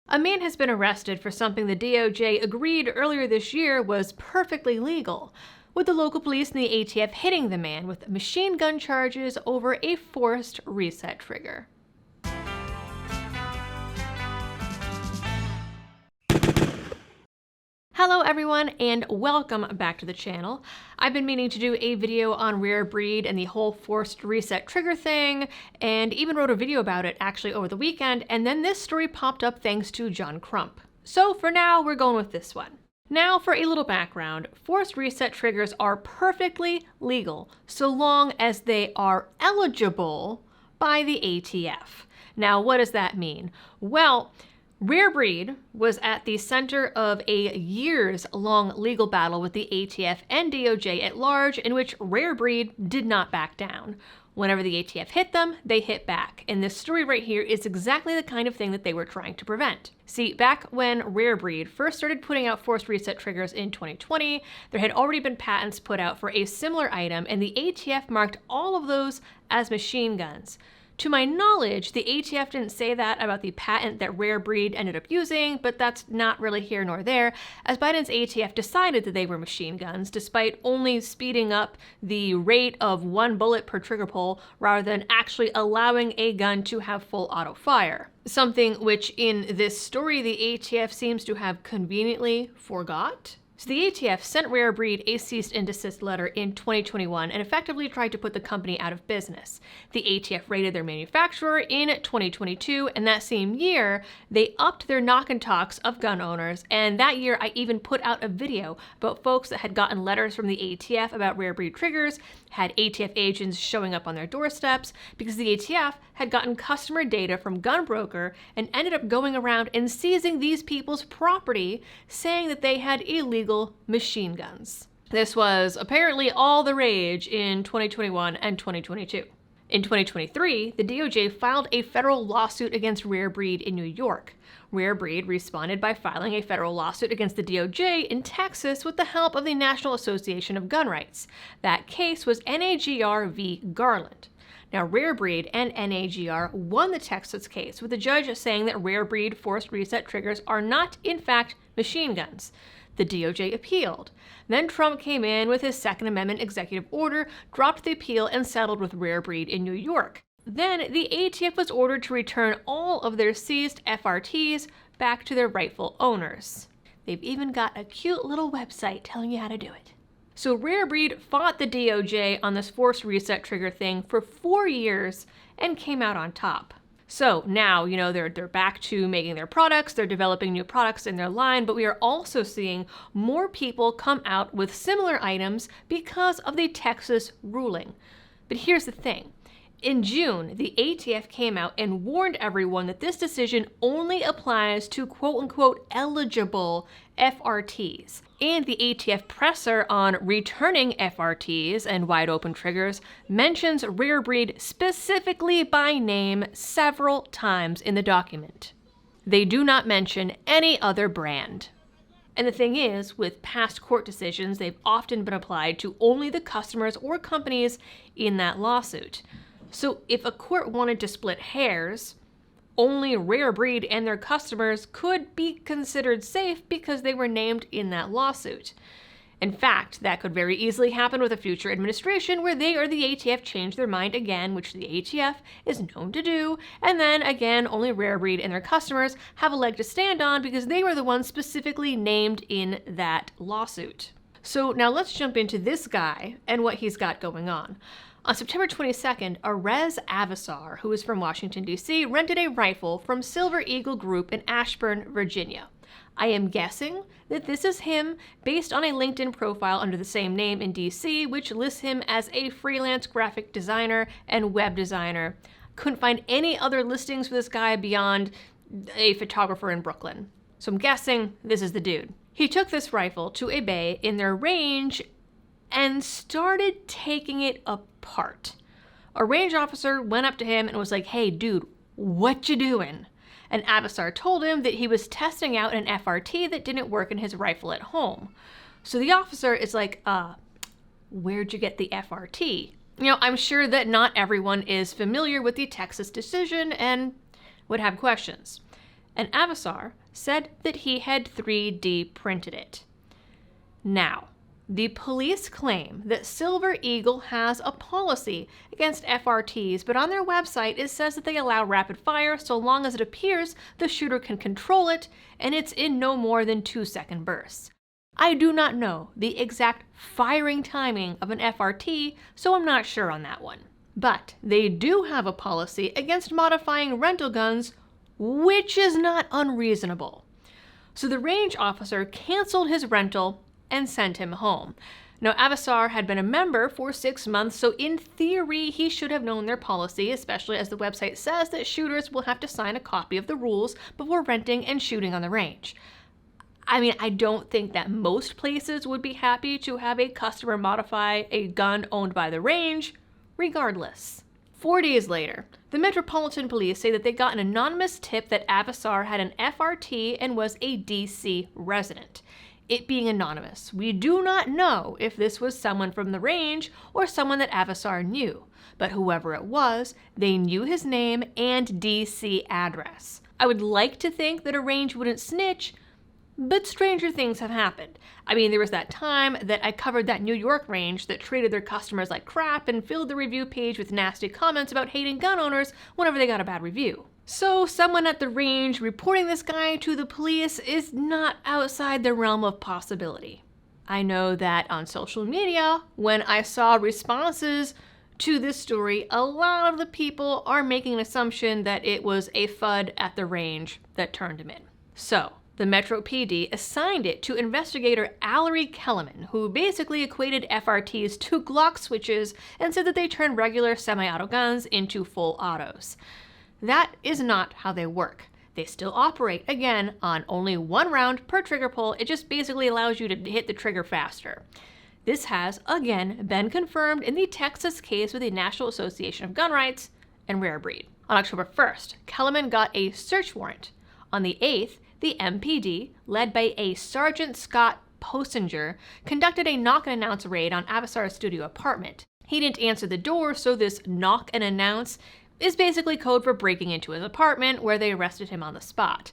A man has been arrested for something the DOJ agreed earlier this year was perfectly legal, with the local police and the ATF hitting the man with machine gun charges over a forced reset trigger. Hello everyone and welcome back to the channel. I've been meaning to do a video on Rare Breed and the whole forced reset trigger thing, and even wrote a video about it actually over the weekend, and then this story popped up thanks to John Crump. So for now, we're going with this one. Now for a little background, forced reset triggers are perfectly legal so long as they are eligible by the ATF. Now what does that mean? Well, Rare Breed was at the center of a years-long legal battle with the ATF and DOJ at large, in which Rare Breed did not back down. Whenever the ATF hit them, they hit back. And this story right here is exactly the kind of thing that they were trying to prevent. See, back when Rare Breed first started putting out forced reset triggers in 2020, there had already been patents put out for a similar item, and the ATF marked all of those as machine guns. To my knowledge, the ATF didn't say that about the patent that Rare Breed ended up using, but that's not really here nor there, as Biden's ATF decided that they were machine guns, despite only speeding up the rate of 1 bullet per trigger pull, rather than actually allowing a gun to have full auto fire. Something which, in this story, the ATF seems to have conveniently forgot. So the ATF sent Rare Breed a cease and desist letter in 2021 and effectively tried to put the company out of business. The ATF raided their manufacturer in 2022, and that same year, they upped their knock and talks of gun owners, and that year I even put out a video about folks that had gotten letters from the ATF about Rare Breed triggers, had ATF agents showing up on their doorsteps, because the ATF had gotten customer data from Gunbroker and ended up going around and seizing these people's property, saying that they had illegal machine guns. This was apparently all the rage in 2021 and 2022. In 2023, the DOJ filed a federal lawsuit against Rare Breed in New York. Rare Breed responded by filing a federal lawsuit against the DOJ in Texas with the help of the National Association of Gun Rights. That case was NAGR v. Garland. Now, Rare Breed and NAGR won the Texas case, with the judge saying that Rare Breed forced reset triggers are not, in fact, machine guns. The DOJ appealed. Then Trump came in with his Second Amendment executive order, dropped the appeal, and settled with Rare Breed in New York. Then the ATF was ordered to return all of their seized FRTs back to their rightful owners. They've even got a cute little website telling you how to do it. So Rare Breed fought the DOJ on this forced reset trigger thing for 4 years and came out on top. So now, they're back to making their products, they're developing new products in their line, but we are also seeing more people come out with similar items because of the Texas ruling. But here's the thing. In June, the ATF came out and warned everyone that this decision only applies to quote-unquote eligible FRTs. And the ATF presser on returning FRTs and wide-open triggers mentions Rare Breed specifically by name several times in the document. They do not mention any other brand. And the thing is, with past court decisions, they've often been applied to only the customers or companies in that lawsuit. So if a court wanted to split hairs, only Rare Breed and their customers could be considered safe because they were named in that lawsuit. In fact, that could very easily happen with a future administration where they or the ATF change their mind again, which the ATF is known to do, and then again, only Rare Breed and their customers have a leg to stand on because they were the ones specifically named in that lawsuit. So now let's jump into this guy and what he's got going on. On September 22nd, Arez Avasar, who is from Washington, D.C., rented a rifle from Silver Eagle Group in Ashburn, Virginia. I am guessing that this is him based on a LinkedIn profile under the same name in D.C., which lists him as a freelance graphic designer and web designer. Couldn't find any other listings for this guy beyond a photographer in Brooklyn. So I'm guessing this is the dude. He took this rifle to a bay in their range and started taking it apart. A range officer went up to him and was like, "Hey dude, what you doing?" And Avasar told him that he was testing out an FRT that didn't work in his rifle at home. So the officer is like, where'd you get the FRT? I'm sure that not everyone is familiar with the Texas decision and would have questions. and Avasar said that he had 3D printed it. Now, the police claim that Silver Eagle has a policy against FRTs, but on their website it says that they allow rapid fire so long as it appears the shooter can control it and it's in no more than 2-second bursts. I do not know the exact firing timing of an FRT, so I'm not sure on that one. But they do have a policy against modifying rental guns, which is not unreasonable. So the range officer canceled his rental and sent him home. Now, Avasar had been a member for 6 months, so in theory, he should have known their policy, especially as the website says that shooters will have to sign a copy of the rules before renting and shooting on the range. I mean, I don't think that most places would be happy to have a customer modify a gun owned by the range, regardless. 4 days later, the Metropolitan Police say that they got an anonymous tip that Avasar had an FRT and was a DC resident. It being anonymous, we do not know if this was someone from the range or someone that Avasar knew, but whoever it was, they knew his name and DC address. I would like to think that a range wouldn't snitch, but stranger things have happened. I mean, there was that time that I covered that New York range that treated their customers like crap and filled the review page with nasty comments about hating gun owners whenever they got a bad review. So someone at the range reporting this guy to the police is not outside the realm of possibility. I know that on social media, when I saw responses to this story, a lot of the people are making an assumption that it was a FUD at the range that turned him in. So the Metro PD assigned it to investigator Allery Kellerman, who basically equated FRTs to Glock switches and said that they turn regular semi-auto guns into full autos. That is not how they work. They still operate, again, on only 1 round per trigger pull. It just basically allows you to hit the trigger faster. This has, again, been confirmed in the Texas case with the National Association of Gun Rights and Rare Breed. On October 1st, Kellerman got a search warrant. On the 8th, the MPD, led by a Sergeant Scott Posinger, conducted a knock-and-announce raid on Avasar's studio apartment. He didn't answer the door, so this knock-and-announce is basically code for breaking into his apartment, where they arrested him on the spot.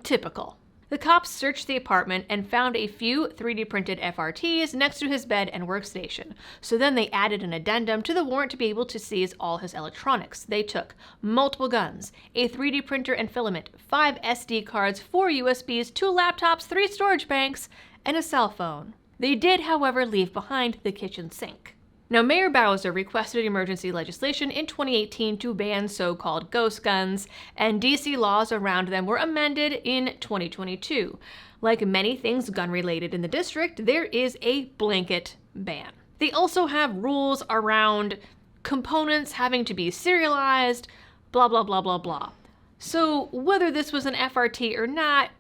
Typical. The cops searched the apartment and found a few 3D printed FRTs next to his bed and workstation. So then they added an addendum to the warrant to be able to seize all his electronics. They took multiple guns, a 3D printer and filament, 5 SD cards, 4 USBs, 2 laptops, 3 storage banks, and a cell phone. They did, however, leave behind the kitchen sink. Now, Mayor Bowser requested emergency legislation in 2018 to ban so-called ghost guns, and DC laws around them were amended in 2022. Like many things gun-related in the district, there is a blanket ban. They also have rules around components having to be serialized, blah, blah, blah, blah, blah. So whether this was an FRT or not,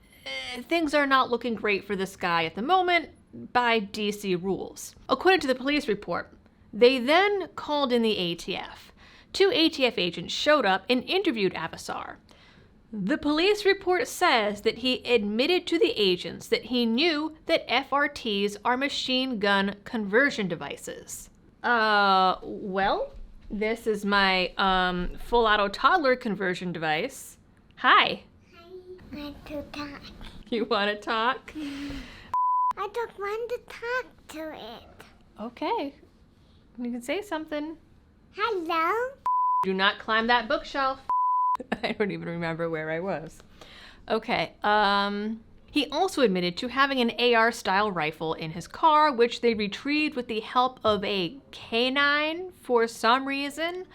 things are not looking great for this guy at the moment by DC rules. According to the police report, they then called in the ATF. 2 ATF agents showed up and interviewed Avasar. The police report says that he admitted to the agents that he knew that FRTs are machine gun conversion devices. Well, this is my full auto toddler conversion device. Hi. I want to talk. You want to talk? I don't want to talk to it. Okay. You can say something. Hello? Do not climb that bookshelf. I don't even remember where I was. Okay, he also admitted to having an AR-style rifle in his car, which they retrieved with the help of a canine for some reason.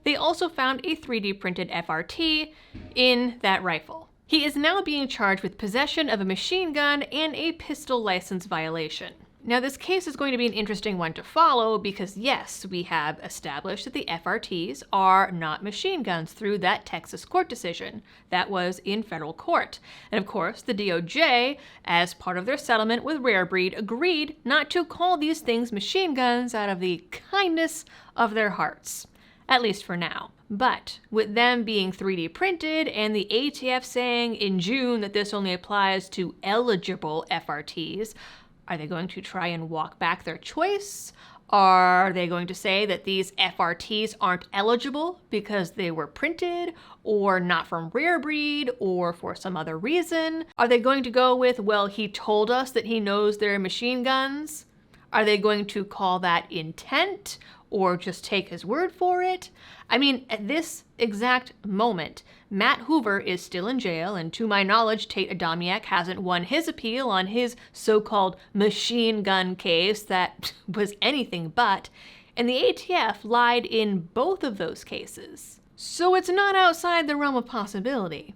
They also found a 3D printed FRT in that rifle. He is now being charged with possession of a machine gun and a pistol license violation. Now, this case is going to be an interesting one to follow because, yes, we have established that the FRTs are not machine guns through that Texas court decision that was in federal court. And of course, the DOJ, as part of their settlement with Rare Breed, agreed not to call these things machine guns out of the kindness of their hearts, at least for now. But with them being 3D printed and the ATF saying in June that this only applies to eligible FRTs, are they going to try and walk back their choice? Are they going to say that these FRTs aren't eligible because they were printed or not from rare breed or for some other reason? Are they going to go with, well, he told us that he knows they're machine guns? Are they going to call that intent or just take his word for it? I mean, at this exact moment, Matt Hoover is still in jail, and to my knowledge, Tate Adamiak hasn't won his appeal on his so-called machine gun case that was anything but, and the ATF lied in both of those cases. So it's not outside the realm of possibility.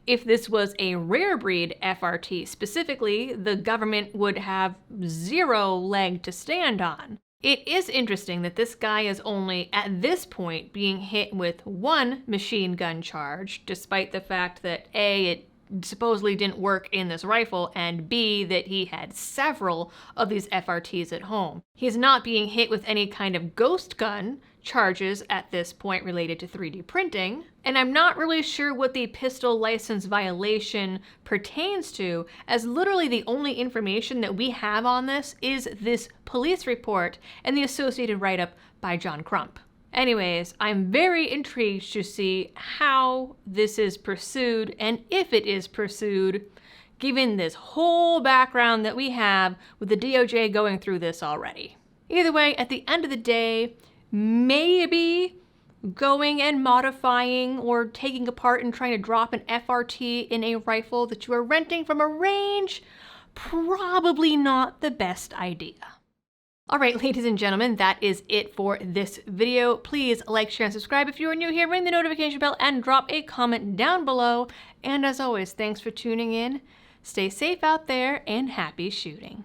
If this was a rare breed FRT specifically, the government would have zero leg to stand on. It is interesting that this guy is only, at this point, being hit with one machine gun charge, despite the fact that A, it supposedly didn't work in this rifle, and B, that he had several of these FRTs at home. He's not being hit with any kind of ghost gun charges at this point related to 3D printing, and I'm not really sure what the pistol license violation pertains to, as literally the only information that we have on this is this police report and the associated write-up by John Crump. Anyways, I'm very intrigued to see how this is pursued, and if it is pursued, given this whole background that we have with the DOJ going through this already. Either way, at the end of the day, maybe going and modifying or taking apart and trying to drop an FRT in a rifle that you are renting from a range, probably not the best idea. All right, ladies and gentlemen, that is it for this video. Please like, share, and subscribe if you are new here. Ring the notification bell and drop a comment down below. And as always, thanks for tuning in. Stay safe out there and happy shooting.